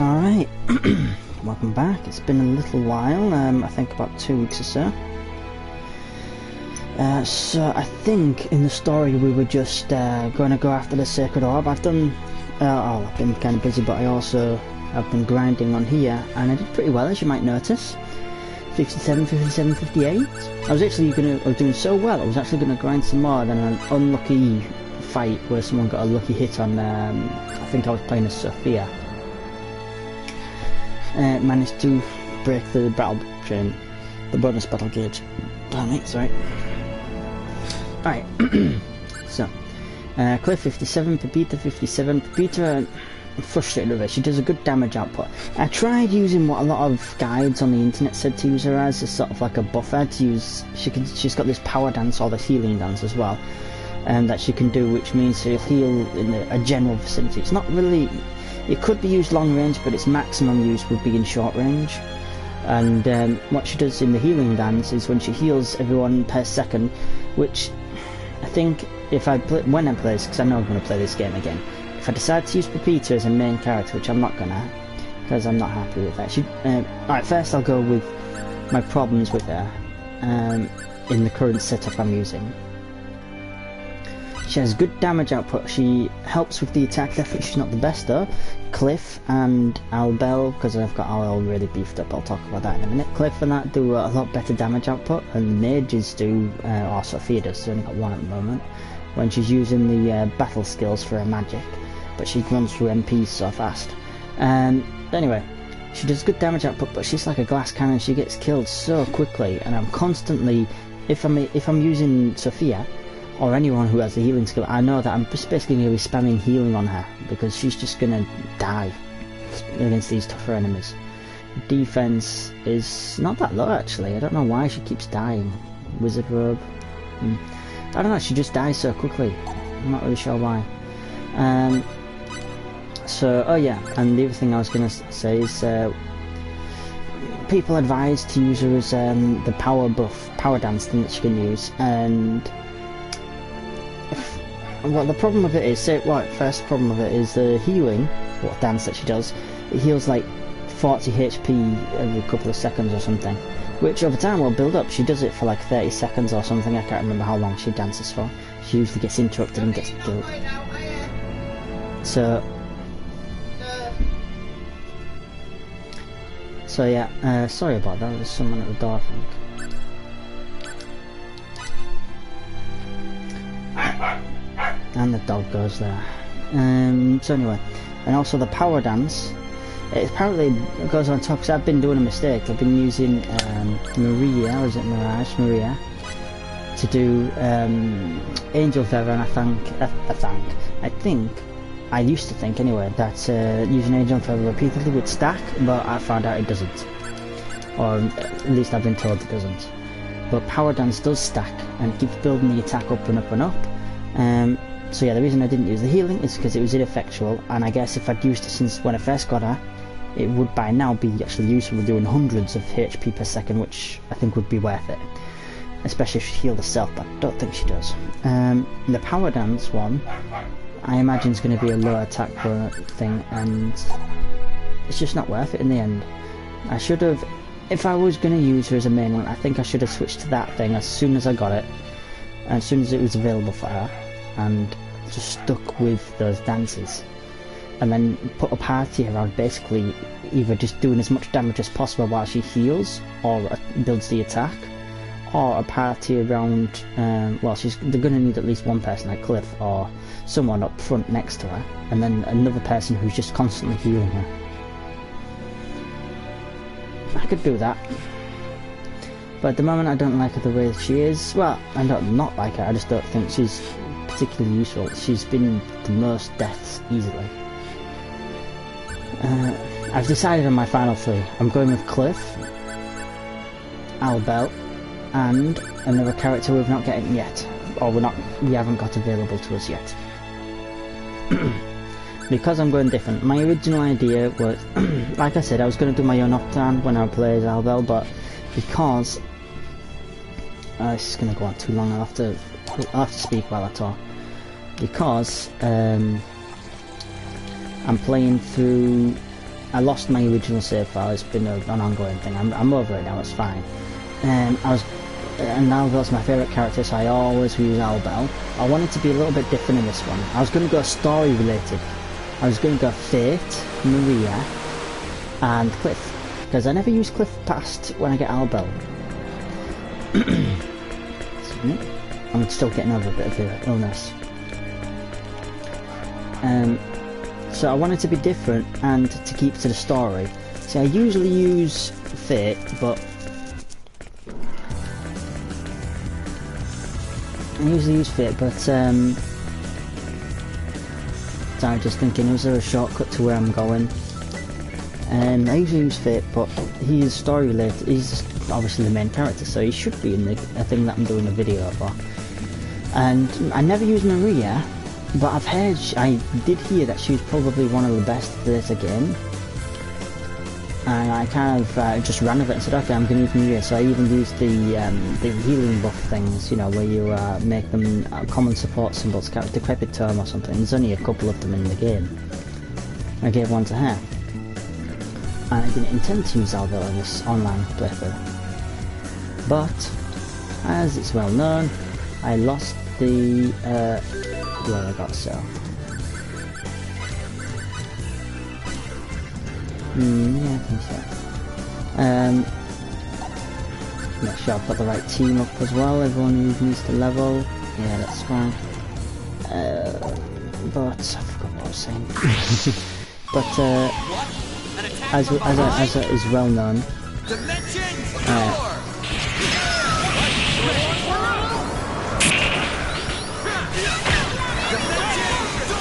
Alright, welcome back. It's been a little while, I think about 2 weeks or so. So I think in the story we were just going to go after the Sacred Orb. I've been kind of busy, but I've been grinding on here, and I did pretty well, as you might notice. 57, 57, 58. I was doing so well, I was actually going to grind some more, then an unlucky fight where someone got a lucky hit on, I think I was playing as Sophia. Managed to break the battle chain, the bonus battle gauge. Damn it, sorry. Alright, so, Cliff 57, Pepita 57. Pepita, I'm frustrated with her, she does a good damage output. I tried using what a lot of guides on the internet said to use her as sort of like a buffer to use. She's got this power dance or the healing dance as well, that she can do, which means she'll heal in a general vicinity. It's not really, it could be used long range, but its maximum use would be in short range. And what she does in the healing dance is when she heals everyone per second, which I think when I play this, because I know I'm going to play this game again, if I decide to use Pepita as a main character, which I'm not gonna, because I'm not happy with that. Alright, first I'll go with my problems with her in the current setup I'm using. She has good damage output, she helps with the attack definitely, she's not the best though. Cliff and Albel, because I've got Albel really beefed up, I'll talk about that in a minute. Cliff and that do a lot better damage output, and the mages do, or Sophia does, she's only got one at the moment, when she's using the battle skills for her magic, but she runs through MPs so fast. Anyway, she does good damage output, but she's like a glass cannon, she gets killed so quickly, and I'm constantly, if I'm using Sophia, or anyone who has a healing skill, I know that I'm just basically going to be spamming healing on her, because she's just going to die against these tougher enemies. Defense is not that low actually, I don't know why she keeps dying. Wizard Robe. I don't know, she just dies so quickly, I'm not really sure why. So, oh yeah, and the other thing I was going to say is, people advise to use her as the power dance thing that she can use, and well, the problem with it is, first problem with it is the healing, dance that she does. It heals like 40 HP every couple of seconds or something, which over time will build up. She does it for like 30 seconds or something, I can't remember how long she dances for. She usually gets interrupted and gets killed. So yeah, sorry about that, there's someone at the door I think. And the dog goes there. So anyway, and also the power dance, it apparently goes on top, because I've been doing a mistake. I've been using Maria, or is it Mirage? Maria, to do Angel Feather, and I used to think anyway that using Angel Feather repeatedly would stack, but I found out it doesn't, or at least I've been told it doesn't. But power dance does stack and keeps building the attack up and up and up. So yeah, the reason I didn't use the healing is because it was ineffectual, and I guess if I'd used it since when I first got her, it would by now be actually useful doing hundreds of HP per second, which I think would be worth it. Especially if she healed herself, but I don't think she does. The power dance one, I imagine is going to be a low attack thing, and it's just not worth it in the end. I should have, if I was going to use her as a main one, I think I should have switched to that thing as soon as I got it, as soon as it was available for her, and just stuck with those dances, and then put a party around basically either just doing as much damage as possible while she heals or builds the attack, or a party around, well, they're going to need at least one person like Cliff or someone up front next to her, and then another person who's just constantly healing her. I could do that, but at the moment I don't like her the way she is. Well, I don't not like her, I just don't think she's particularly useful. She's been the most deaths easily. I've decided on my final three. I'm going with Cliff, Albel, and another character we've not getting yet, or we haven't got available to us yet. Because I'm going different. My original idea was, like I said, I was going to do my own Nocturne when I play as Albel, but because this is going to go on too long, I'll have to speak while I talk. Because I'm playing through. I lost my original save file. It's been an ongoing thing. I'm over it now. It's fine. And Albel's my favourite character, so I always use Albel. I wanted to be a little bit different in this one. I was going to go story related. I was going to go Fate, Maria, and Cliff, because I never use Cliff past when I get Albel. I'm still getting over a bit of illness. So I wanted to be different and to keep to the story. See, I usually use Fate, but so I'm just thinking, is there a shortcut to where I'm going? I usually use Fate, but he is story related. He's obviously the main character, so he should be in the thing that I'm doing a video for. And I never use Maria, but I did hear that she was probably one of the best at this game. And I kind of just ran with it and said, okay, I'm going to use Maria. So I even used the healing buff things, you know, where you make them common support symbols, decrepit tome or something. There's only a couple of them in the game. I gave one to her. And I didn't intend to use Albel in this online playthrough. But, as it's well known, I lost the, where I got so. Yeah, I think so. Make sure I've got the right team up as well. Everyone needs to level. Yeah, that's fine. But I forgot what I was saying. But as is well known,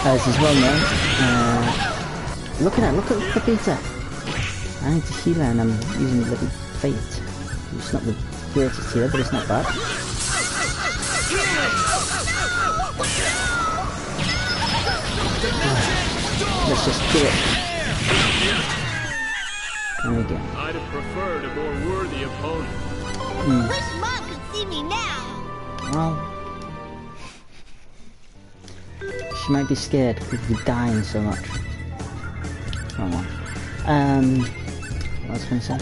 as is well known, look at the Peter. I need to heal her and I'm using the little Fate. It's not the greatest healer, but it's not bad. Let's just do it. There we go. I'd have preferred a more worthy opponent. Wish Mom could see me now. Well, she might be scared because we're dying so much. Wrong one. What was I going to say?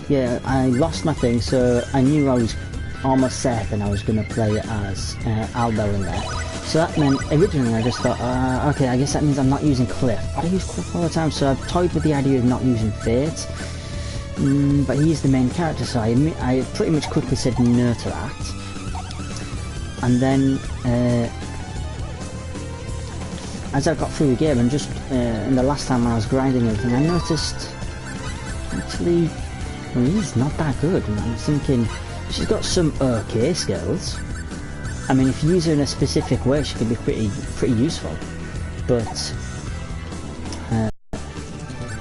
Yeah, I lost my thing, so I knew I was almost certain I was going to play as Albel in there. So that meant, originally I just thought, okay, I guess that means I'm not using Cliff. I use Cliff all the time, so I've toyed with the idea of not using Fate. But he's the main character, so I pretty much quickly said no to that. And then, as I got through the game, and just in the last time when I was grinding everything, I noticed, actually, Maria's not that good. And I was thinking, she's got some okay skills. I mean, if you use her in a specific way, she can be pretty useful. But,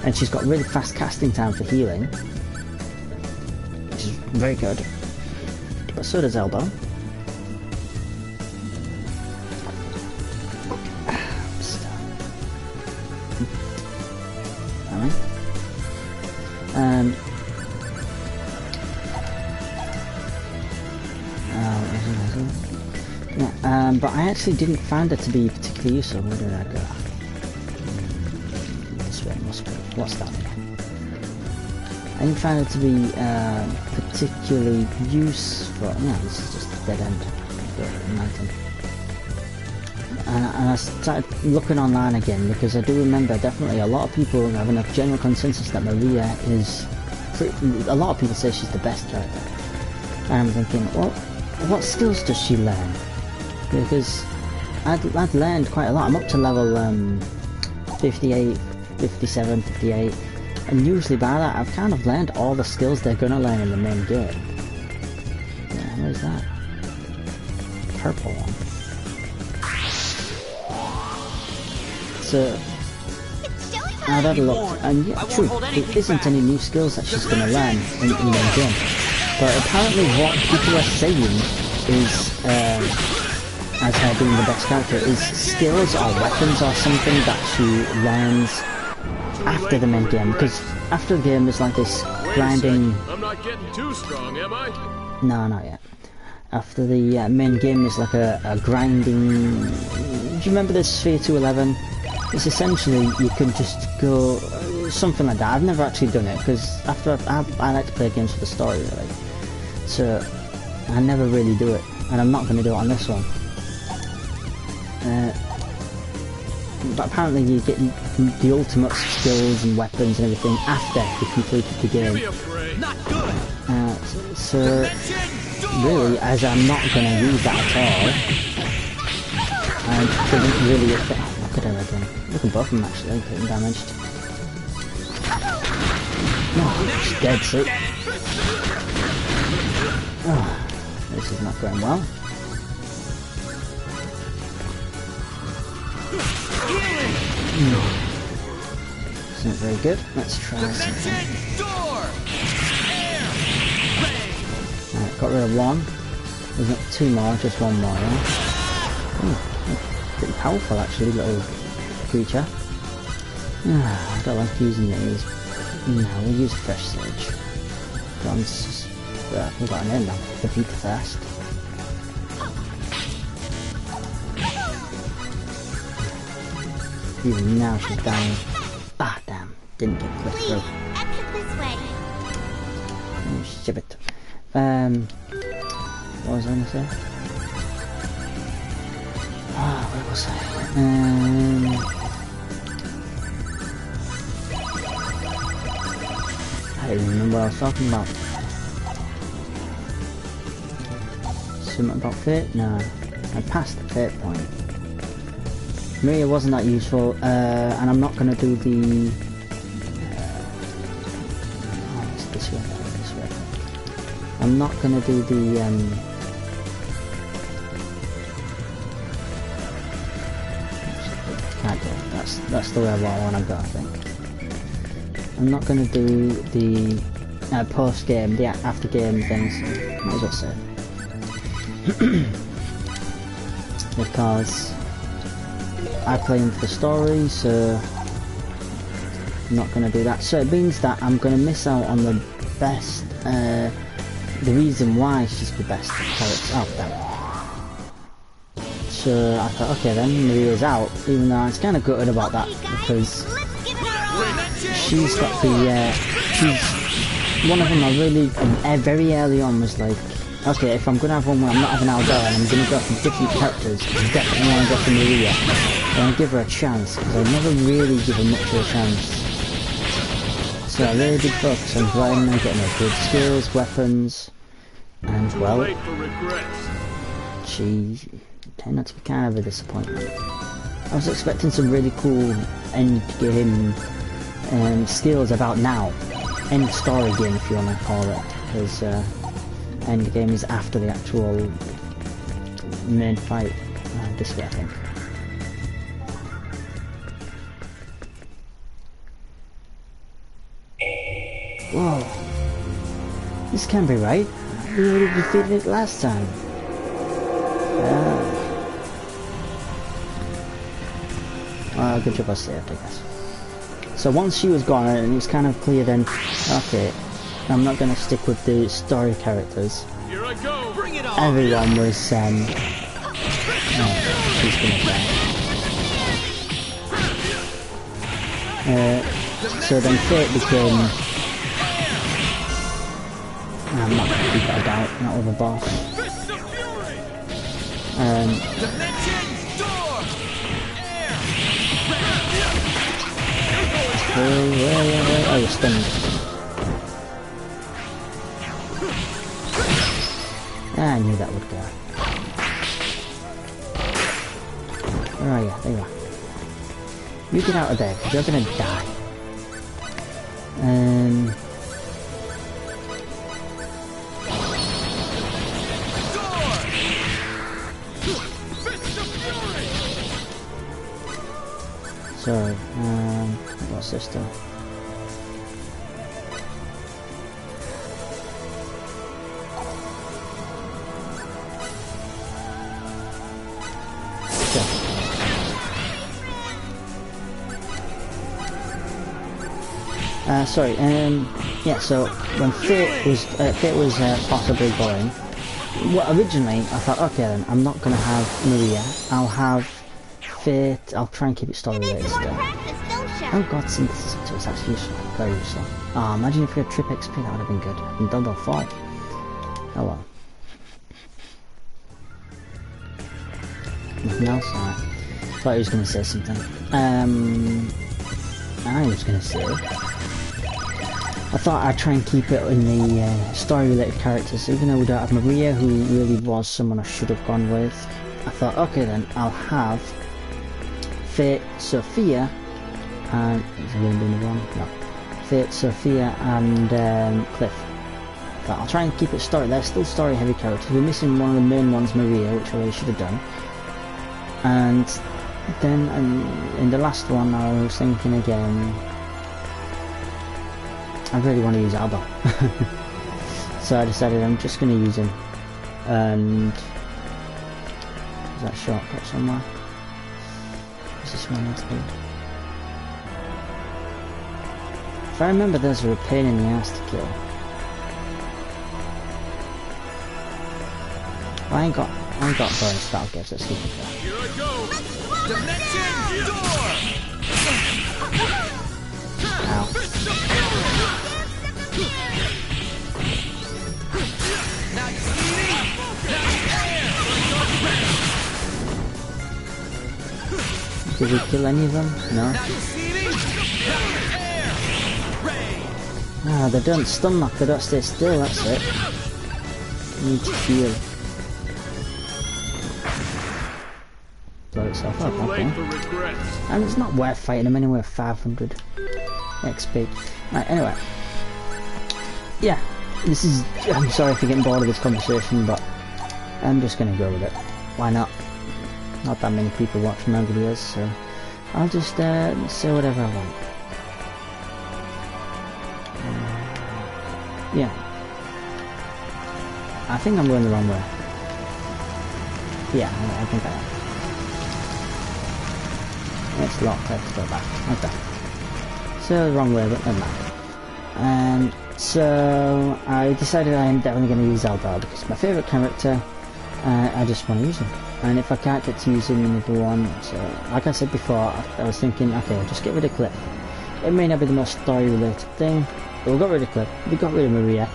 and she's got really fast casting time for healing, which is very good. But so does Albel. But I actually didn't find it to be particularly useful. Where did I go? This way must be. What's that? I didn't find it to be particularly useful. Yeah, this is just a dead end. And I started looking online again because I do remember definitely a lot of people having a general consensus that Maria is. A lot of people say she's the best character. And I'm thinking, well, what skills does she learn? Because I'd learned quite a lot. I'm up to level 58, 57, 58, and usually by that I've kind of learned all the skills they're gonna learn in the main game. Yeah, where's that? Purple one. So I've had a look, and yeah, true, there isn't any new skills that she's gonna learn in the main game. But apparently what people are saying is as her being the best character is skills or weapons or something that she learns after the main game, because after the game there's like this grinding. I'm not getting too strong, am I? No, not yet. After the main game there's like a grinding. Do you remember this Sphere 211? it's essentially you can just go something like that. I've never actually done it because after I like to play games for the story really, so I never really do it, and I'm not going to do it on this one. But apparently you get the ultimate skills and weapons and everything after you completed the game. So really, as I'm not going to use that at all, and it doesn't really affect. Look at her again. Look at both of them actually getting damaged. Oh, she's dead, see? Oh, this is not going well. Isn't very good. Let's try something. Alright, got rid of one. There's not two more, just one more. Yeah? Oh, pretty powerful actually, little creature. I don't like using these. No, we'll use fresh sage. We've got an end now. The beat first. Even now she's dying. Ah, damn. Didn't get clipped through. Exit this way. Oh, shit it. What was I gonna say? Ah, where was I don't remember what I was talking about. Something about fate? No. I passed the fate point. Maria wasn't that useful, and I'm not going to do the... oh, it's this way, this way. I'm not going to do the... can't do it. That's the way I want to go, I think. I'm not going to do the post-game, the after-game things, might as well say. Because I play him for the story, so I'm not going to do that. So it means that I'm going to miss out on the best, the reason why she's the best character out there. So I thought, okay then, Maria's out, even though I was kind of gutted about that, because she's got the, she's one of them I really, very early on was like, okay, if I'm going to have one where I'm not having Aldo and I'm going to go for different characters, I definitely want to go for Maria. I want to give her a chance, because I never really give her much of a chance. So I really did focus on playing her, getting her good skills, weapons, and well, she turned out to be kind of a disappointment. I was expecting some really cool end game skills about now. End story game if you want to call it, because end game is after the actual main fight, this way I think. Whoa, this can't be right. We already defeated it last time. Good job I saved, I guess. So once she was gone and it was kind of clear then, okay, I'm not going to stick with the story characters. Here I go. Bring it on. Everyone was, she's going to die. So then Fate became, I'm not going to keep that doubt, not with a boss. Oh, you're stunned. I knew that would go. Where are you? There you are. You get out of there, because you're gonna die. Sorry, what's this though? Sorry, yeah, so when Fate was possibly going, well, originally I thought, okay then, I'm not going to have Maria, I'll have Fate, I'll try and keep it story You need related some still. more practice, don't Oh you? god, synthesis tools, that's useful. Very useful. Oh, imagine if we had trip XP, that would have been good. And double 5. Oh well. Nothing else? Alright. Thought he was going to say something. I was going to say... I thought I'd try and keep it in the story-related characters, even though we don't have Maria, who really was someone I should have gone with. I thought, okay then, I'll have Fate, Sophia, and... Is there going to be one? No. Fate, Sophia, and Cliff. I thought I'll try and keep it story. They're still story-heavy characters. We're missing one of the main ones, Maria, which I really should have done. And then in the last one, I was thinking again... I really want to use Alba. So I decided I'm just going to use him. And... Is that shortcut somewhere? Is this one next to it? If I remember, those are a pain in the ass to kill. I ain't got bonus battle gives, let's keep it there. Here I go! Dimension door! Ow. Now you see me? Did we kill any of them? No. Now you see me? Air! Ray! Ah, they don't stun lock, they don't stay still, that's it. You need to heal. Blow itself up, Too okay. late for regrets. And it's not worth fighting them anyway, 500 XP. Right, anyway. Yeah, this is... I'm sorry if you're getting bored of this conversation, but I'm just gonna go with it. Why not? Not that many people watch my videos, so I'll just say whatever I want. Yeah. I think I'm going the wrong way. Yeah, I think I am. It's locked, I have to go back. Okay. So, the wrong way, but never mind. So, I decided I am definitely going to use Eldar because it's my favourite character. I just want to use him. And if I can't get to use him in the one, so, like I said before, I was thinking, okay, I'll just get rid of Cliff. It may not be the most story-related thing, but we got rid of Cliff. We got rid of Maria.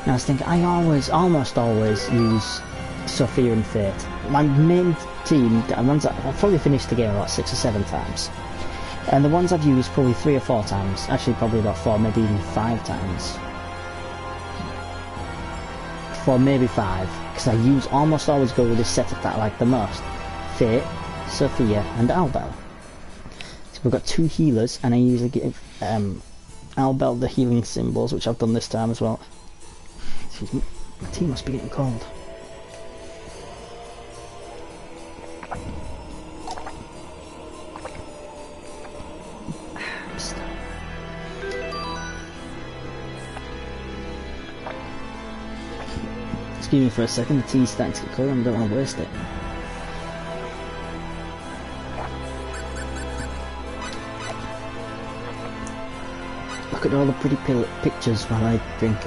And I was thinking, I almost always use Sophia and Fate. My main team, I've probably finished the game about 6 or 7 times. And the ones I've used probably 3 or 4 times. Actually, probably about 4, maybe even 5 times. 4, maybe 5. Because I almost always go with this setup that I like the most. Fate, Sophia, and Albel. So we've got 2 healers, and I usually give Albel the healing symbols, which I've done this time as well. Excuse me, my tea must be getting cold. Excuse me for a second, the tea's starting to get cold and I don't want to waste it. Look at all the pretty pictures while I drink.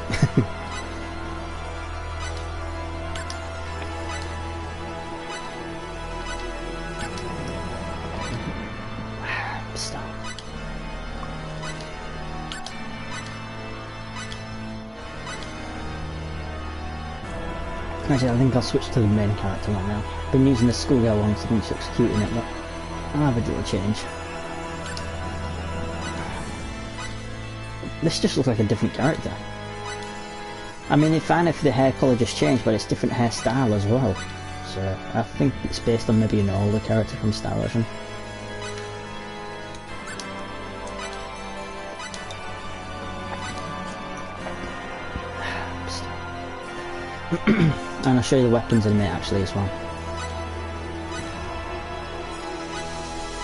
Stop. Actually, I think I'll switch to the main character right now. Been using the schoolgirl one because I think she looks cute in it, but I'll have a little change. This just looks like a different character. I mean, it's fine if the hair colour just changed, but it's different hairstyle as well. So I think it's based on maybe an older character from Star Ocean. And I'll show you the weapons in a minute actually as well.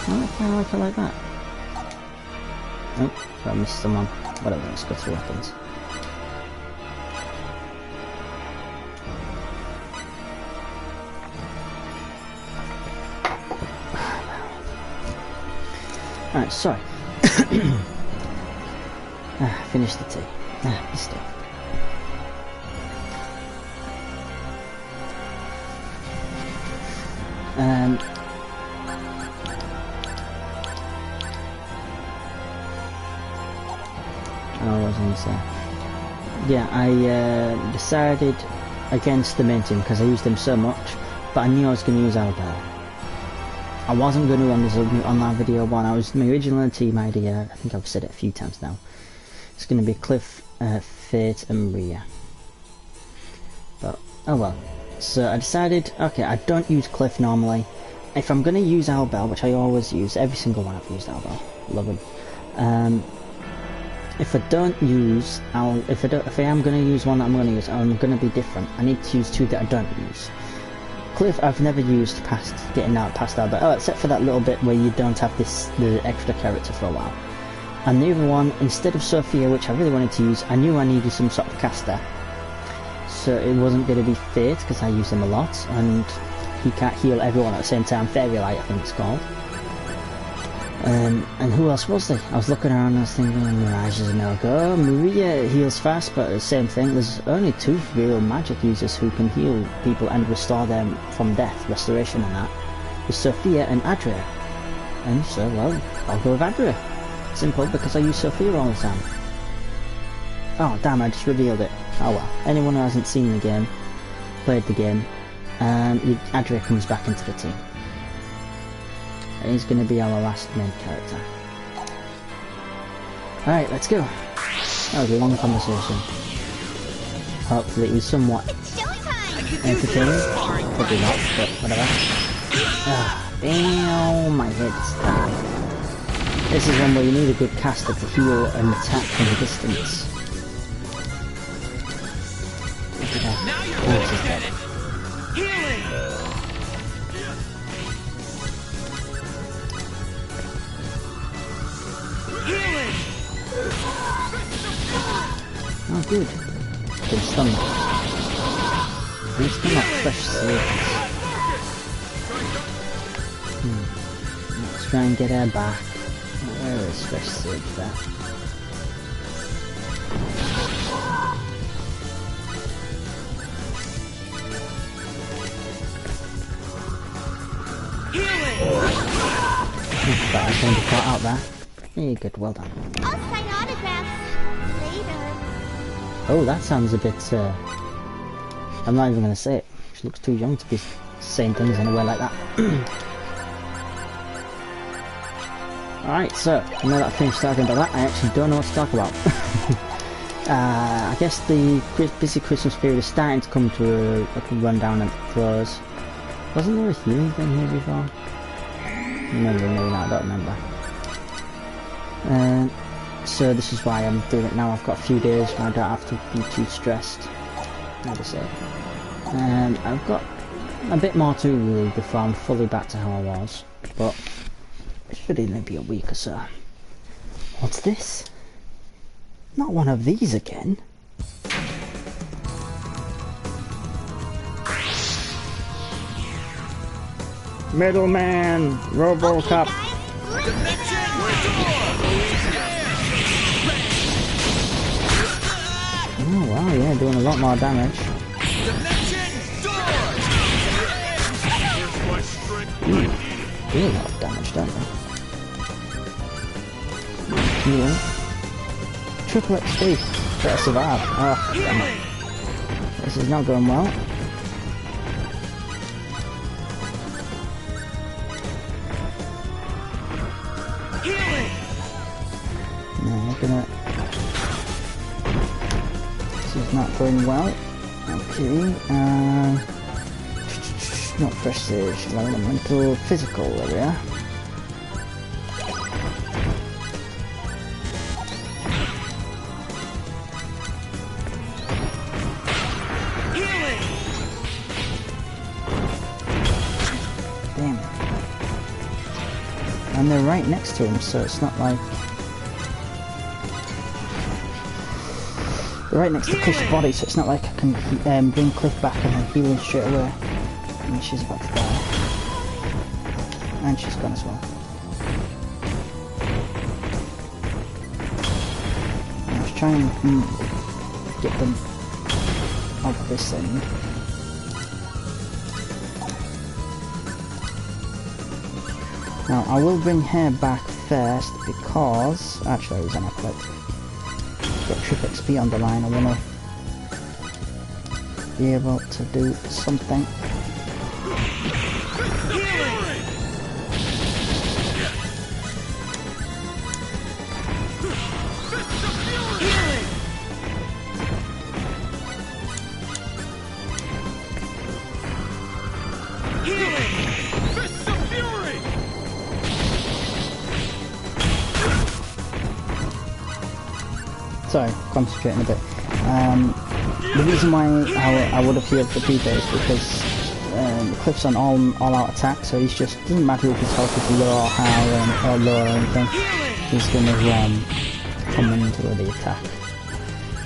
I like it like that. Oh, I missed someone. Whatever, let's go through weapons. Alright, sorry. Finish the tea. Missed it. to say? Yeah, I decided against the main team because I used him so much, but I knew I was going to use Albert. I wasn't going to on this online video one. I was my original team idea. I think I've said it a few times now. It's going to be Cliff, Fate, and Maria. But oh well. So I decided, okay, I don't use Cliff normally. If I'm going to use Albert, which I always use, every single one I've used Albert, love him. If I don't use, if I am going to use one that I'm going to use, I'm going to be different. I need to use two that I don't use. Cliff, I've never used past getting out past Albert. Oh, except for that little bit where you don't have the extra character for a while. And the other one, instead of Sophia, which I really wanted to use, I knew I needed some sort of caster. So it wasn't going to be Fate because I use him a lot, and he can't heal everyone at the same time. Fairy Light, I think it's called. And who else was there? I was looking around and I was thinking, Mirage is a no-go. Maria heals fast, but the same thing. There's only two real magic users who can heal people and restore them from death, restoration and that. There's Sophia and Adria. And so, well, I'll go with Adria. Simple, because I use Sophia all the time. Oh, damn, I just revealed it. Oh well. Anyone who hasn't seen the game, played the game, Adria comes back into the team. And he's going to be our last main character. Alright, let's go. That was a long conversation. Hopefully it was somewhat entertaining. Probably not, but whatever. Ah, damn, my head's dying. This is one where you need a good caster to heal and attack from a distance. Now you're looking at it. Healing. Healing. Oh, good. Good stomach. He's still not fresh saves. Let's try and get her back. Where is fresh saves there? But I going to cut out there. Very good, well done. I'll sign autographs later. Oh, that sounds a bit, I'm not even going to say it. She looks too young to be saying things in a way like that. Alright, so, now that I've finished talking about that, I actually don't know what to talk about. I guess the busy Christmas period is starting to come to a rundown and close. Wasn't there a healing thing here before? Maybe not, I don't remember. So this is why I'm doing it now. I've got a few days where I don't have to be too stressed. How to say. I've got a bit more to do before I'm fully back to how I was, but it should only be a week or so. What's this? Not one of these again. Middleman, RoboCop. Oh wow, yeah, doing a lot more damage. Do a lot of damage, don't they? Healing. Triple XP. Better survive. Oh, damn it. This is not going well. This is not going well. Okay, not fresh sage, low elemental, physical, there we are. Damn. And they're right next to him, so it's not like... right next to Cliff's body, so it's not like I can bring Cliff back and then heal him straight away. And she's about to die. And she's gone as well. Let's try and get them off this end. Now I will bring her back first because... actually I was on a clip. Got trip XP on the line. I want to be able to do something. Sorry, concentrating a bit. The reason why I would have healed for Peter is because Cliff's on all-out attack, so he's just, doesn't matter if his health is low or high or low or anything, he's going to come into the attack.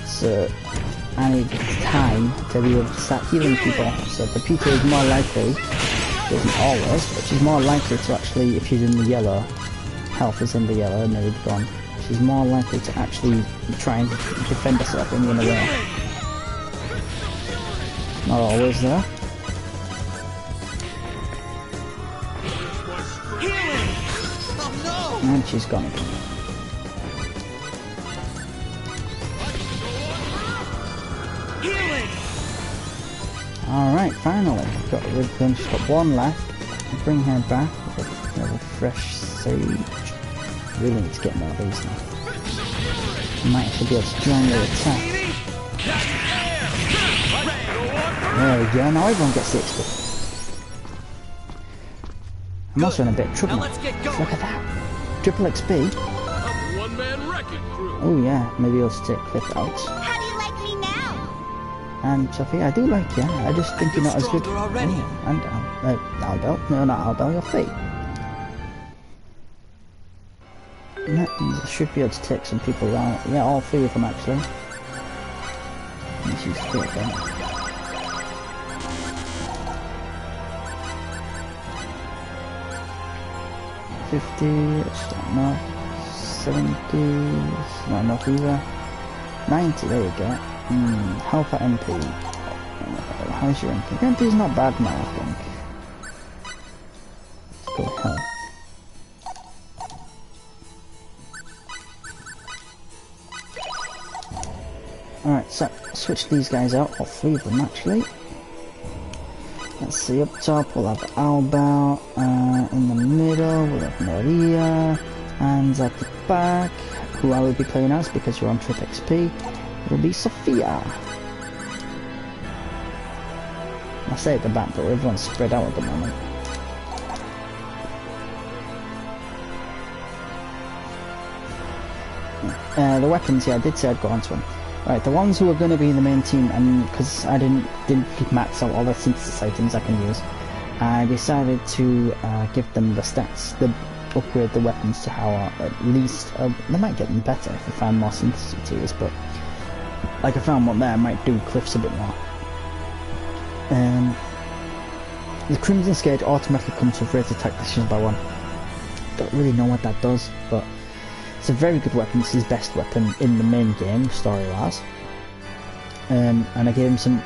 So I need time to be able to start healing people, so the Peter is more likely, doesn't always, but she's more likely to actually, if she's in the yellow, health is in the yellow and they've gone, she's more likely to actually try and defend herself and run away. Not always though. And she's gone again. Alright, finally. We've just got one left. Bring her back with a fresh sage. Really need to get more of these now. Might actually be able to join the attack. There we go, now everyone gets the XP. I'm also in a bit of trouble now. Look at that. Triple XP. Oh yeah, maybe I'll take Cliff out. How do you like me now? And Sophie, I do like you. I just think you're not as good. Already. Oh, and Albel. No, not Albel, your feet. I should be able to take some people out. Yeah, all three of them actually. Let's use the then. 50, it's not enough. 70, it's not enough either. 90, there you go. Health at MP. How's your MP? MP is not bad now, I think. Let's go health. Alright, so switch these guys out, or three of them actually. Let's see, up top we'll have Alba, in the middle we'll have Maria, and at the back, who I will be playing as because you're on Trip XP, will be Sophia. I say at the back, but everyone's spread out at the moment. The weapons, yeah, I did say I'd go on to them. Right, the ones who are going to be in the main team, and because I didn't max out all the synthesis items I can use, I decided to give them the stats, upgrade the weapons to how at least, they might get them better if I find more synthesis materials, but like I found one there, I might do Cliffs a bit more. The Crimson Scourge automatically comes with raised attack decisions by 1. Don't really know what that does, but it's a very good weapon. It's his best weapon in the main game, story-wise. And I gave him some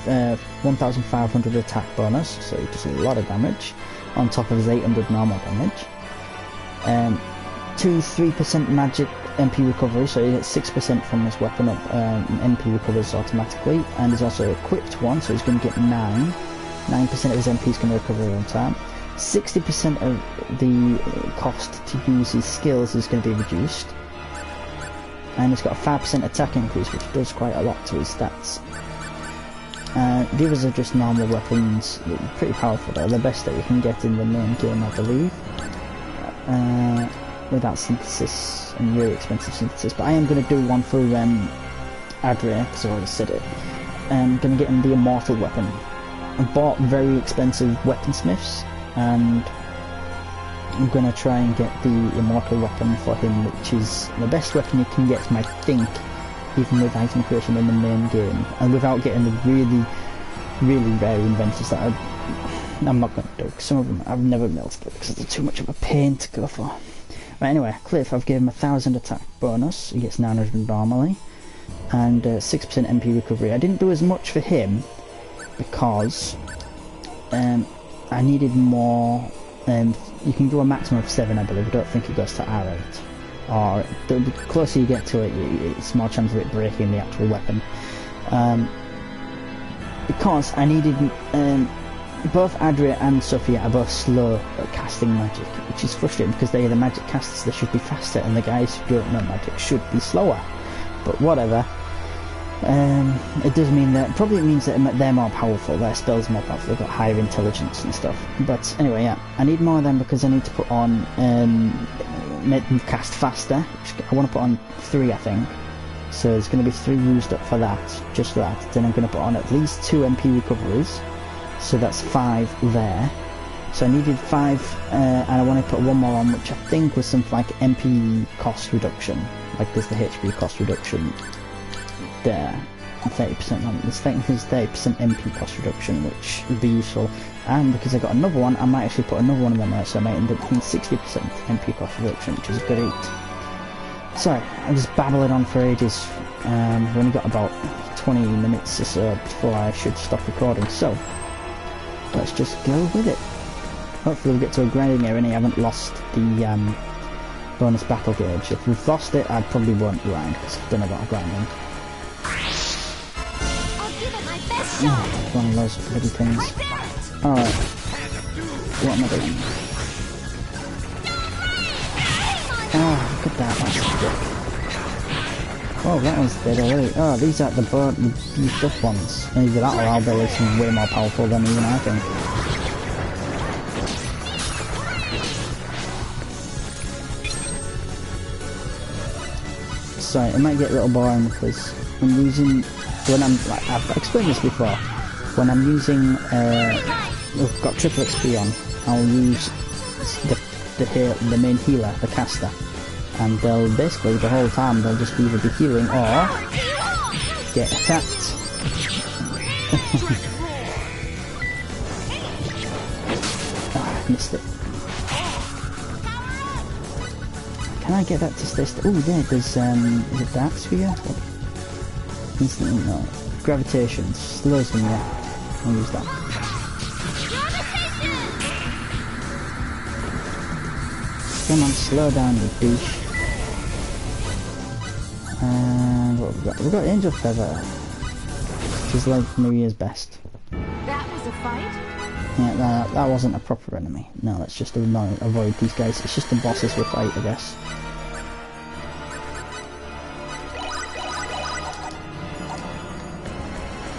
1,500 attack bonus, so he does a lot of damage, on top of his 800 normal damage. 3% magic MP recovery, so he gets 6% from this weapon up, MP recovers automatically, and he's also equipped one, so he's going to get 9. 9% of his MP is going to recover on time. 60% of the cost to use his skills is going to be reduced, and he's got a 5% attack increase, which does quite a lot to his stats. The others are just normal weapons, pretty powerful. They're the best that you can get in the main game, I believe, without synthesis and really expensive synthesis. But I am going to do one for Adria, because I already said it. I'm going to get him the immortal weapon. I bought very expensive weaponsmiths, and I'm going to try and get the immortal weapon for him, which is the best weapon you can get, I think, even with item creation in the main game, and without getting the really, really rare inventors that I'm not going to do, because some of them I've never melted it because they're too much of a pain to go for. But anyway, Cliff, I've given him 1,000 attack bonus, he gets 900 normally, and 6% MP recovery. I didn't do as much for him, because I needed more. You can do a maximum of 7, I believe. I don't think it goes to R8 or the closer you get to it, it's more chance of it breaking the actual weapon. Because I needed both Adria and Sophia are both slow at casting magic, which is frustrating because they are the magic casters. They should be faster, and the guys who don't know magic should be slower. But whatever. It does mean that probably it means that they're more powerful. Their spells are more powerful. They've got higher intelligence and stuff. But anyway, yeah, I need more of them because I need to put on make them cast faster. Which I want to put on 3, I think. So there's going to be 3 used up for that, just that. Then I'm going to put on at least 2 MP recoveries. So that's 5 there. So I needed 5, and I want to put 1 more on, which I think was something like MP cost reduction. Like there's the HP cost reduction there, 30% on this thing. There's 30% MP cost reduction, which would be useful. And because I got another one, I might actually put another one of them there, so I might end up being 60% MP cost reduction, which is great. Sorry, I'm just babbling on for ages. We've only got about 20 minutes or so before I should stop recording, so let's just go with it. Hopefully we'll get to a grinding area and I haven't lost the bonus battle gauge. If we've lost it, I probably won't grind because I've done a lot of grinding. Oh, one of those bloody things. Alright. What am I doing? Oh, look at that. That's sick. Oh, that one's dead already. Oh, these are the used up ones. And either that or Albert is way more powerful than even I think. Sorry, it might get a little boring because I'm using, when I'm, like, I've explained this before, when I'm using, I've got triple XP on, I'll use the main healer, the caster, and they'll basically, the whole time, they'll just either be healing or get attacked. Oh, I missed it. Can I get that to stay still? Oh yeah, there's, is it Dark Sphere? Instantly, no. Gravitation, slows them, yeah. I'll use that. Come on, slow down, you douche. And what have we got? We've got Angel Feather, which is like Maria's best. That was a fight? Yeah, that wasn't a proper enemy. No, let's just avoid these guys. It's just the bosses we fight, I guess.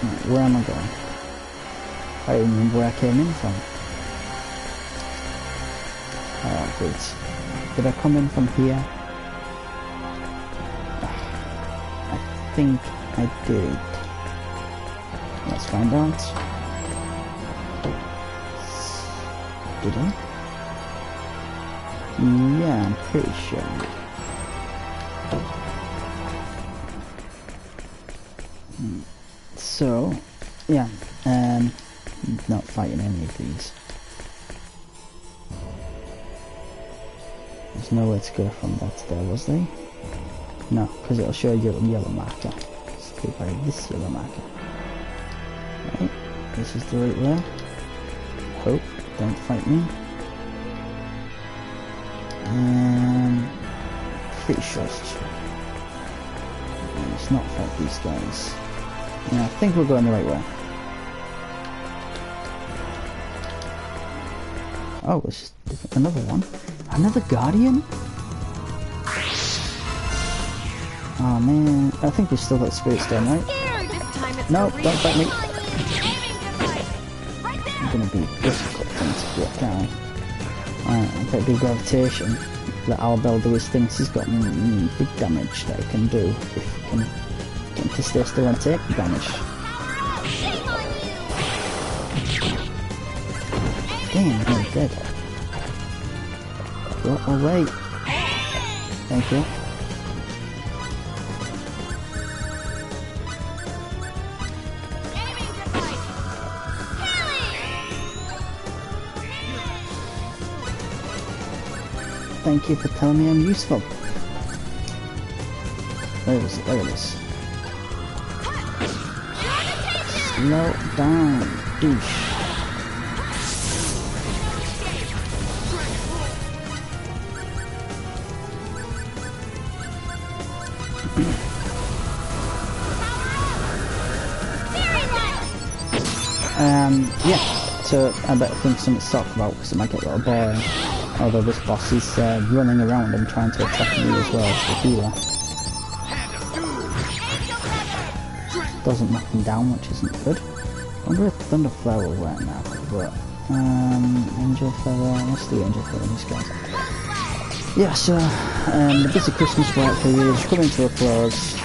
Right, where am I going? I don't remember where I came in from. Oh, wait. Did I come in from here? I think I did. Let's find out. Did I? Yeah, I'm pretty sure. So, yeah, not fighting any of these. There's nowhere to go from that there, was there? No, because it'll show you a yellow marker. Let's go by this yellow marker. Right, this is the right way. Hope, don't fight me. Pretty sure it's true. Let's not fight these guys. Yeah, I think we're going the right way. Oh, it's just another one. Another Guardian? Oh man, I think we've still got Spirit Stone, right? No, don't fight me. I'm gonna be a difficult thing to get down. Alright, I'll take the gravitation. Let Albel do his things. He's got big damage that he can do if he can get him to stay still and take the damage. Damn, I'm dead. Go away. Thank you. Thank you for telling me I'm useful. Where is it? There it is. Slow down, douche. Yeah, so I better think something to talk about because it might get a little boring. Although this boss is running around and trying to attack me as well as the healer. Doesn't knock him down, which isn't good. I wonder if Thunder Flare will work now, but Angel Feather, let's do Angel Feather in this guy. Yeah, so the busy Christmas work period is coming to a close.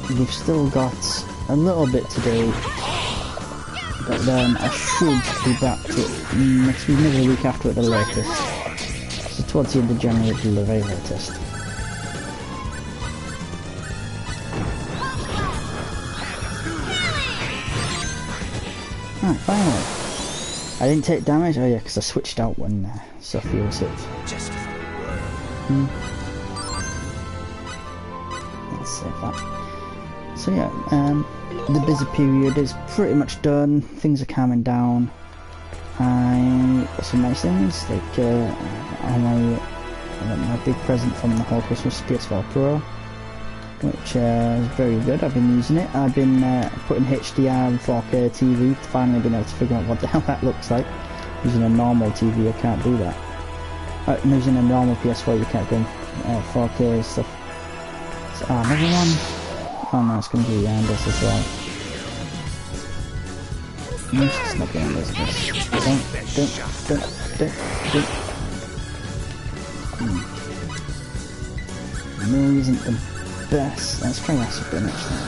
We've still got a little bit to do, but then I should be back to next week, maybe a week after at the latest. So towards the end of January at the very latest. Ah, finally. I didn't take damage? Oh yeah, because I switched out when Sophia was hit. Let's save that. So yeah, the busy period is pretty much done. Things are calming down. I got some nice things, like my big present from the whole Christmas PS4 Pro, which is very good. I've been using it. I've been putting HDR and 4K TV. Finally been able to figure out what the hell that looks like. Using a normal TV, I can't do that. Using a normal PS4, you can't go in 4K stuff. So, another one. Oh no, it's going to be behind us as well. It's not behind us. Don't. No, isn't the best. Let's try acid burn next time.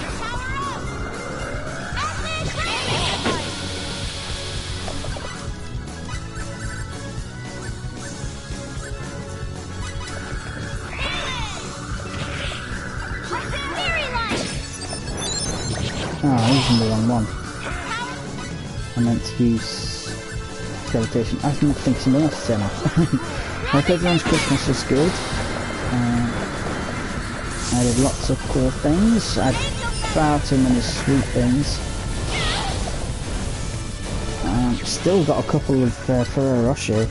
'Cause I'm using the wrong one. I meant to use Gravitation. I can think something else to say now. Hope everyone's Christmas was good. I did lots of cool things. I had far too many sweet things. Still got a couple of Ferrero Rocher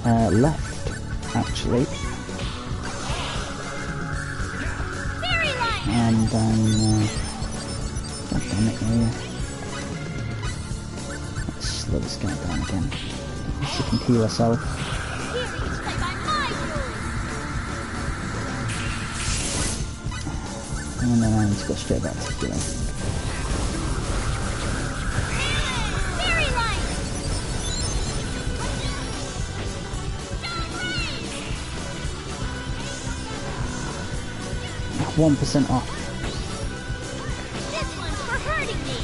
left, actually. And God damn it, here. Let's slow this guy down again. She can heal herself. And then I need to go straight back to healing. Not 1% off. This one's for hurting me.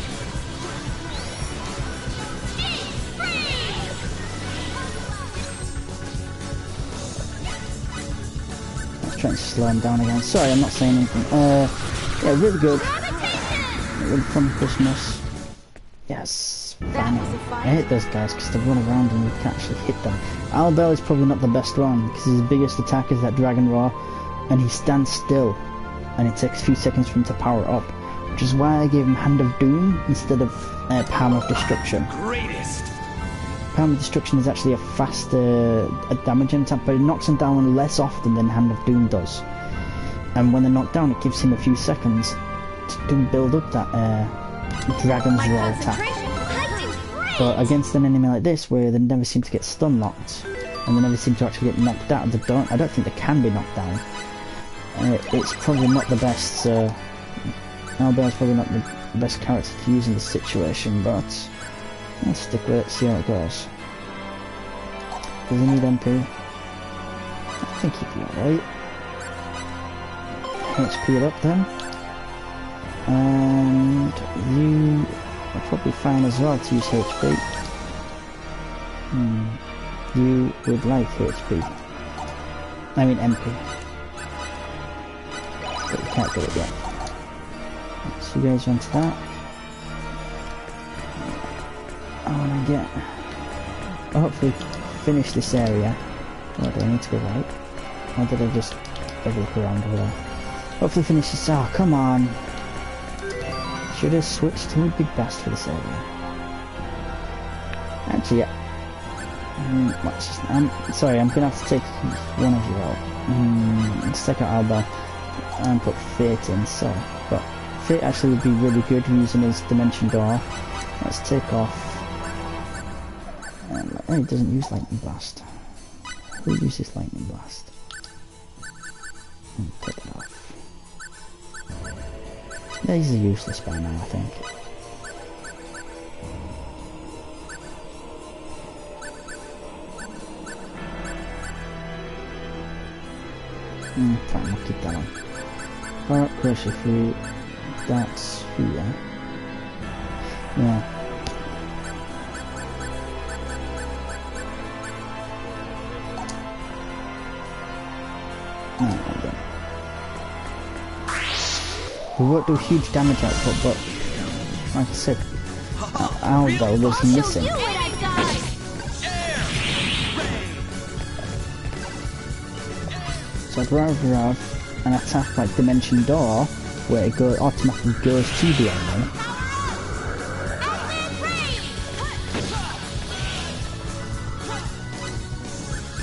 Let's try and slow him down again. Sorry, I'm not saying anything. Yeah, really good. Really fun Christmas. Yes, finally. I hate those guys because they run around and you can't actually hit them. Albel is probably not the best one because his biggest attack is that Dragon Roar, and he stands still, and it takes a few seconds for him to power up, which is why I gave him Hand of Doom instead of Palm of Destruction. Greatest. Palm of Destruction is actually a faster damage attack, but it knocks them down less often than Hand of Doom does. And when they're knocked down, it gives him a few seconds to build up that Dragon's Roar attack. But against an enemy like this, where they never seem to get stun locked, and they never seem to actually get knocked out, I don't think they can be knocked down. It's probably not the best, so Albert's probably not the best character to use in this situation, but I'll stick with it, see how it goes. Does he need MP? I think he'd be alright. HP it up then. And you are probably fine as well to use HP. You would like HP. I mean MP. But you can't do it yet. So you guys onto that. I want to get... I'll hopefully finish this area. Or do I need to go right? Or did I just have a look around over there? Hopefully finish this. Oh, come on. Should have switched to a big best for this area. Actually, yeah. Sorry, I'm gonna have to take one of you out. Let's take out Alba and put Fate in. So, but Fate actually would be really good using his Dimension Door. Let's take off. Oh, it doesn't use lightning blast. Who uses lightning blast? Take it off. Yeah, these are useless by now, I think. Fine, we'll keep that on. Bark, crochet fruit, that's here. Yeah. Alright then. We won't do huge damage output, but like I said, our goal was missing. Show you what I got. So I'd rather have an attack like Dimension Door, where it automatically goes to the enemy.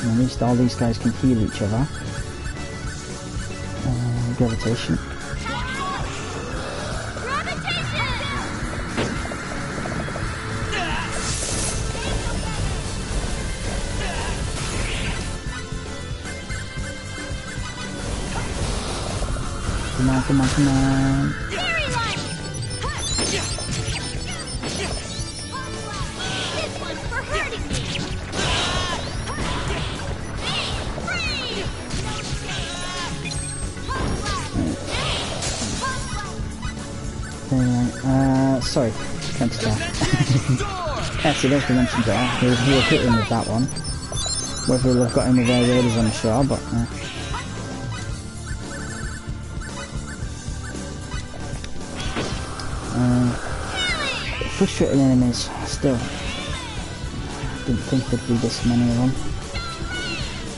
And at least all these guys can heal each other. Gravitation. Come on, come on, come on. This one's for hurting me. Sorry, can't stop. Yes, it is Dimension Door. We were hitting with that one. Whether they've got him with their raiders, I'm sure, but frustrating enemies, still. Didn't think there'd be this many of them.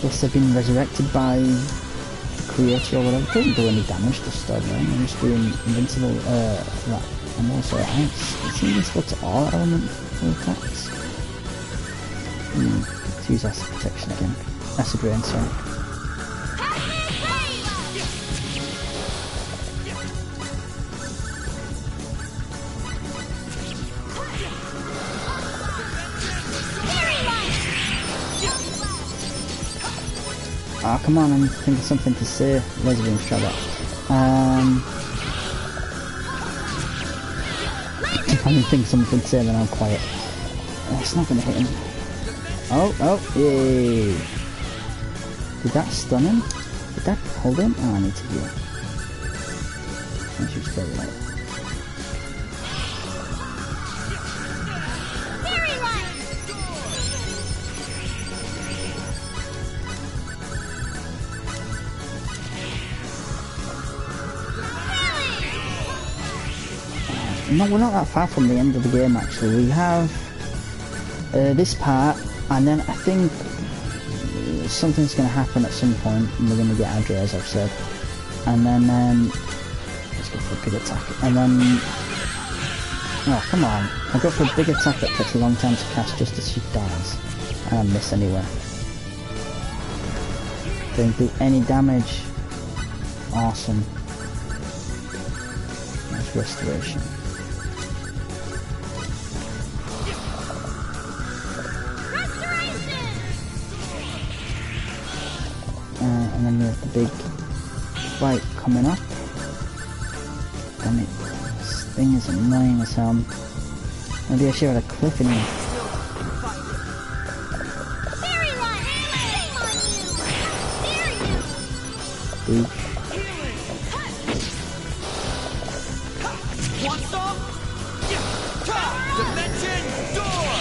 Guess they've been resurrected by the creator or whatever. Doesn't do any damage to start them, I'm just doing invincible, and also ice. It's invincible to all elemental attacks. Let's use acid protection again. Acid rain, sorry. Ah, come on, I'm thinking of something to say. Laser beam, shut up. I'm thinking something to say, then I'm quiet. It's not gonna hit him. Oh, yay! Did that stun him? Did that hold him? Oh, I need to heal. I should stay light. No, we're not that far from the end of the game actually. We have this part, and then I think something's going to happen at some point, and we're going to get Adria, as I've said. And then, let's go for a big attack. And then, oh come on, I go for a big attack that takes a long time to cast just as she dies. And I miss anyway. Don't do any damage. Awesome. That's restoration. And then we have the big fight coming up. Damn it, this thing is annoying as hell. Maybe I should have had a cliff in here. Big. Want some? Dimension Door!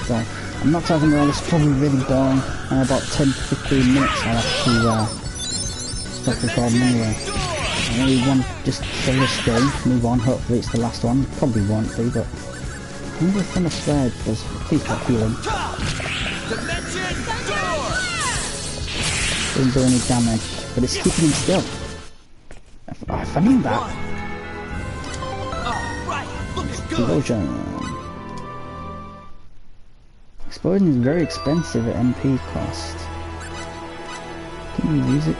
So, I'm not talking about this, probably really boring, and about 10 to 15 minutes I'll have to stop recording anyway. I really want to just kill this game, move on, hopefully it's the last one, probably won't be, but I wonder if I'm afraid, because please stop healing. Doesn't do any damage, but it's keeping him still. If I knew that. Explosion. Explosion is very expensive at MP cost. Can you use it?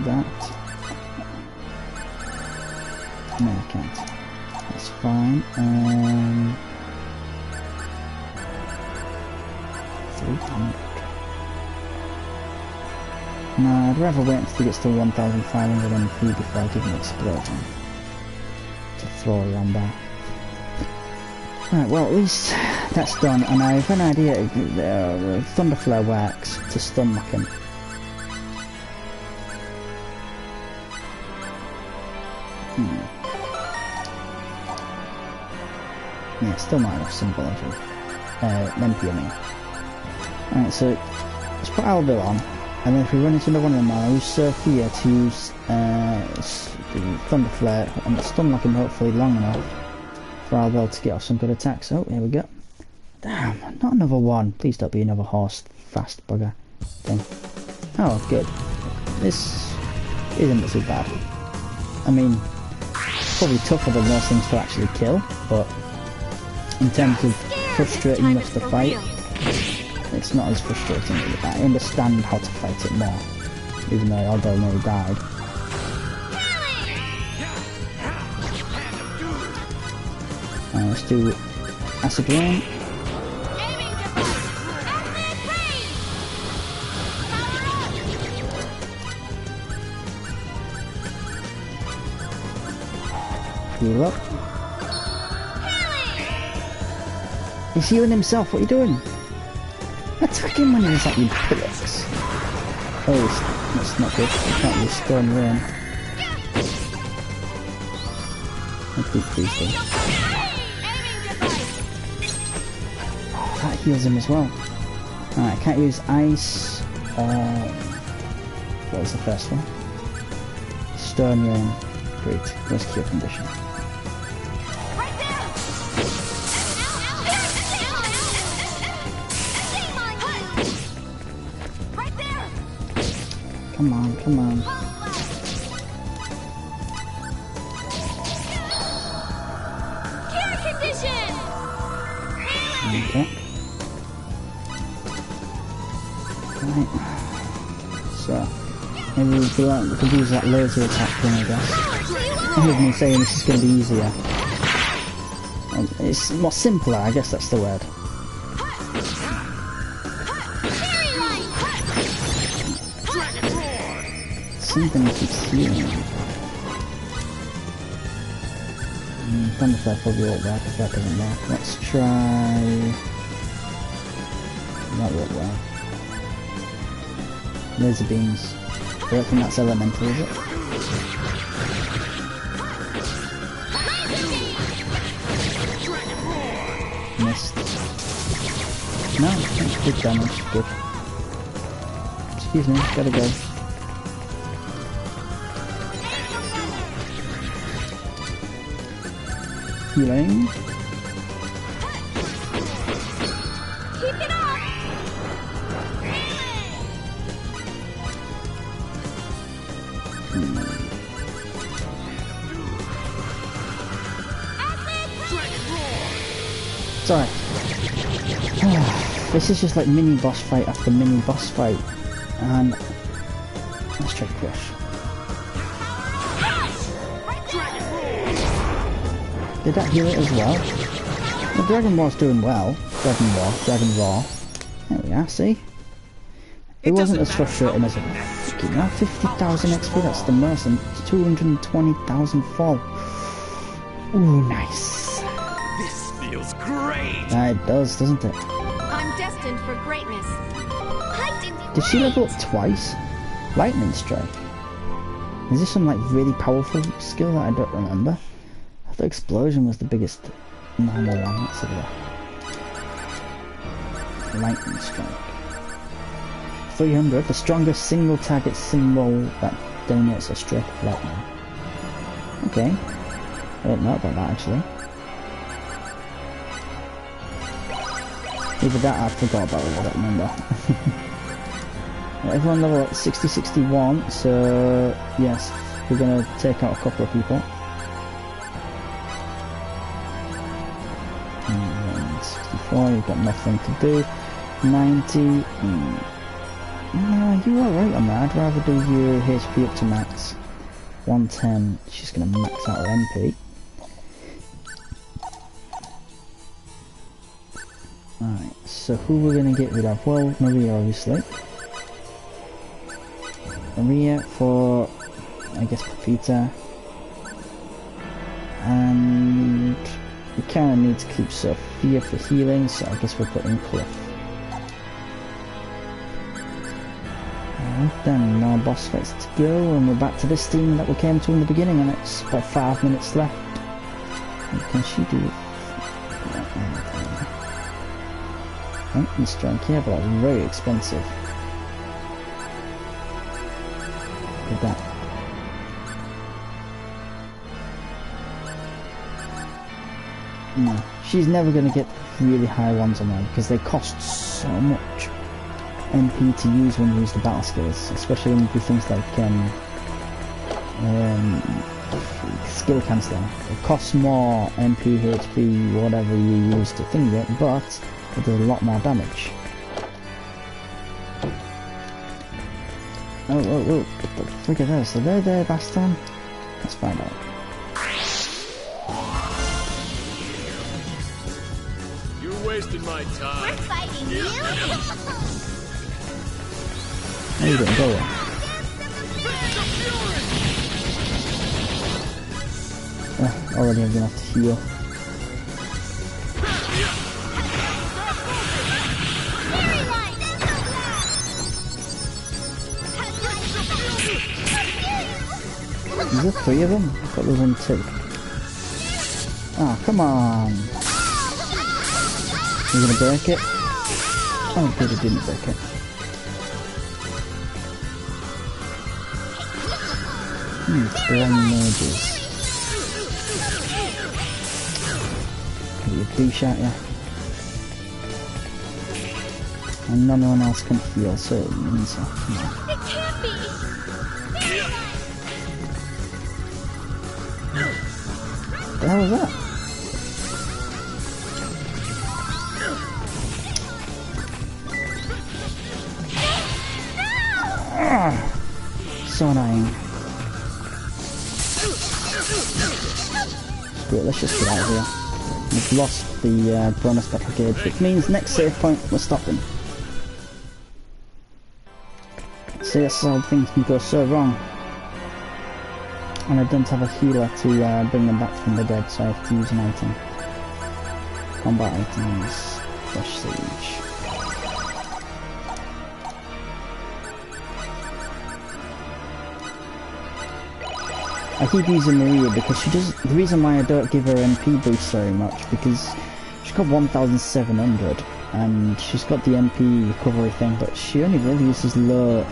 That. No, you can't. That's fine. 300. No, I'd rather wait until he gets to 1,500 MP before I give him an explosion. To throw around that. Right, well at least that's done, and I have an idea Thunder Flare works to stun lock him. Yeah, still not enough symbology. MP, I mean. Alright, so let's put Albill on, and then if we run into another one of them, I'll use Sophia to use the Thunder Flare and stun lock him hopefully long enough for Albill to get off some good attacks. Oh, here we go. Damn, not another one. Please don't be another horse fast bugger thing. Oh, good. This isn't too bad. I mean, it's probably tougher than those things to actually kill, but in terms of frustrating enough to fight, it's not as frustrating. I understand how to fight it more, even though Albill nearly died. Let's do Acid Rain. Heal up. He's healing himself, what are you doing? Attack him when he's at you bullocks. Oh, that's not good. I can't use Stone Rain. I'll decrease them. Oh, that heals him as well. Alright, I can't use Ice or... what was the first one? Stone Rain. Great. Where's Cure Condition? Come on, come on. Cure condition. Okay. Right. So, maybe we could use that laser attack thing, I guess. I heard me saying this is going to be easier. It's more simpler, I guess that's the word. Something keeps healing. Thunderflare probably won't work if that doesn't work. Let's try... that won't work. Laser beams. I don't think that's elemental, is it? Missed. No, that's good damage. Good. Excuse me, gotta go. Healing. Keep it up. Sorry. This is just like mini boss fight after mini boss fight, and let's try Crush. Did that heal it as well? The Dragon War's doing well. Dragon Raw. There we are, see? It wasn't as frustrating as it freaking now. 50,000 XP, that's the most, and 220,000 fall. Ooh, nice. This feels great! It does, doesn't it? I'm destined for greatness. Did she level up twice? Lightning Strike. Is this some like really powerful skill that I don't remember? I thought Explosion was the biggest normal one. Let's have a look. Lightning Strike. 300, the strongest single target symbol that donates a streak of lightning. Okay. I don't know about that actually. Either that or I forgot about it, I don't remember. Everyone level 60-61, so yes, we're going to take out a couple of people. 64, you've got nothing to do. 90, no, you're alright on that. I'd rather do your HP up to max. 110, she's going to max out her MP. Alright, so who we're going to get rid of? Well, Maria, obviously. Maria for, I guess, Pepita. And we kind of need to keep Sophia for healing, so I guess we'll put in Cliff. Alright then, more boss fights to go, and we're back to this team that we came to in the beginning, and it's about 5 minutes left. What can she do? Oh, strength here, but that's very expensive. Look at that. No, she's never going to get really high ones on her because they cost so much MP to use when you use the battle skills, especially when you do things like skill cancelling. It costs more MP, HP, whatever you use to thing it, but it does a lot more damage. Oh, what the frick are those? Are they there last time? Let's find out. You're wasting my time. We're fighting you. How you doing? Go away. Already I'm gonna have to heal. Is there 3 of them? I thought there was only 2. Ah, come on! You're gonna break it? Oh, good, it didn't break it. Strong mages. You douche at ya. And no one else can heal, so it means so. It can't be. What the hell was that? So annoying. Screw it, let's just get out of here. We've lost the bonus battle gauge, which means next save point we're stopping. See, that's how things can go so wrong. And I don't have a healer to bring them back from the dead, so I have to use an item. Combat items, fresh siege. I keep using Maria because she does. The reason why I don't give her MP boost very much because she's got 1,700 and she's got the MP recovery thing, but she only really uses low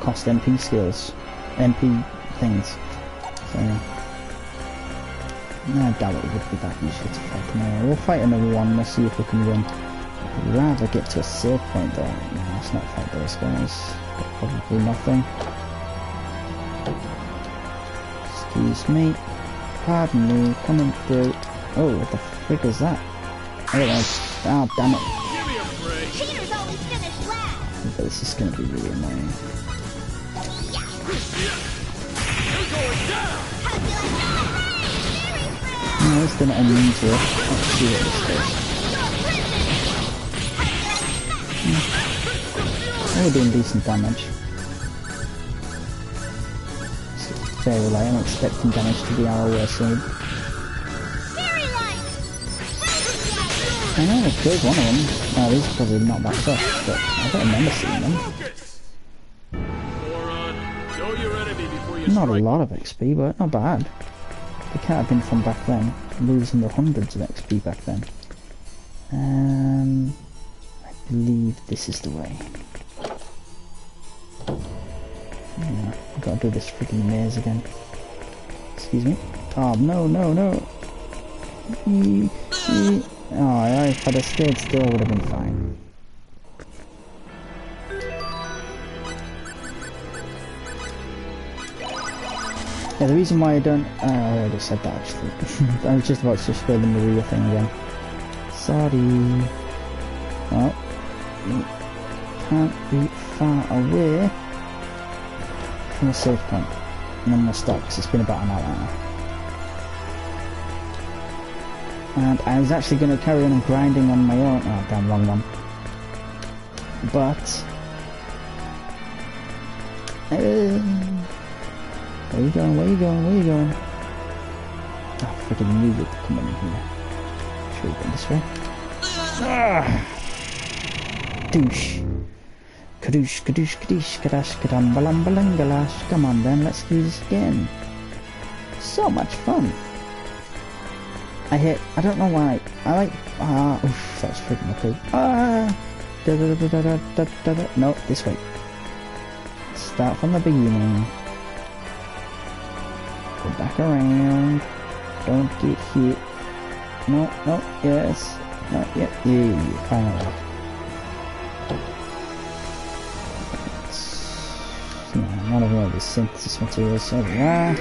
cost MP skills, MP things. So no, I doubt it would be that useful to fight anyway. We'll fight another one. We'll see if we can win. I'd rather get to a save point though. No, let's not fight those guys. Got probably nothing. Excuse me. Pardon me. Coming through. Oh, what the frick is that? Oh, damn it. Give me a break. Cheaters always finish last. But this is going to be really annoying. You're going down. No, it's still not immune to it. Let's see what this does. Oh, we're doing decent damage. Very light. I'm expecting damage to be our worst side. I know I killed one of them. Oh, these are probably not that tough, but I don't remember seeing them. Moron, know your enemy before you Not a strike. lot of XP, but not bad. They can't have been from back then. Losing the hundreds of XP back then. I believe this is the way. Yeah, I've got to do this freaking maze again. Excuse me. Oh, no. Oh, if I'd have stayed still, would have been fine. Yeah, the reason why I don't... I already said that actually. I was just about to show the Maria thing again. Sorry. Well, you can't be far away from a save point. and then we'll stop because it's been about an hour now. And I was actually going to carry on grinding on my own. Oh, damn, wrong one. But where you going? Where you going? Where you going? Oh, freaking knew you'd come in here. Should we go this way? Ah! Douche. Kadoosh, kadoosh, kadoosh, kadash, kadam, balam, balangalash. Come on then, let's do this again. So much fun. I don't know why. I like, oof, that's freaking okay. Da da da da da da da da. No, this way. Start from the beginning. Go back around. Don't get hit. No, no, yes. Not yet. Yeah, finally. None of all the synthesis materials, so there.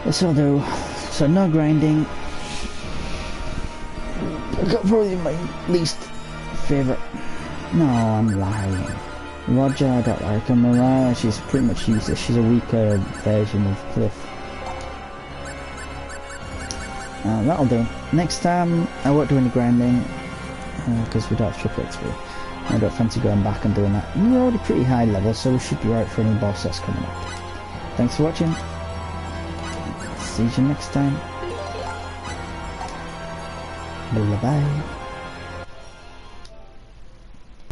This will do. So no grinding. I got probably my least favourite. No, I'm lying. Roger, I don't like her. Mariah, she's pretty much useless. She's a weaker version of Cliff. That'll do. Next time, I won't do any grinding because we don't have triple XP. I don't fancy going back and doing that. We're already pretty high level, so we should be right for any boss that's coming up. Thanks for watching. See you next time. Bye bye.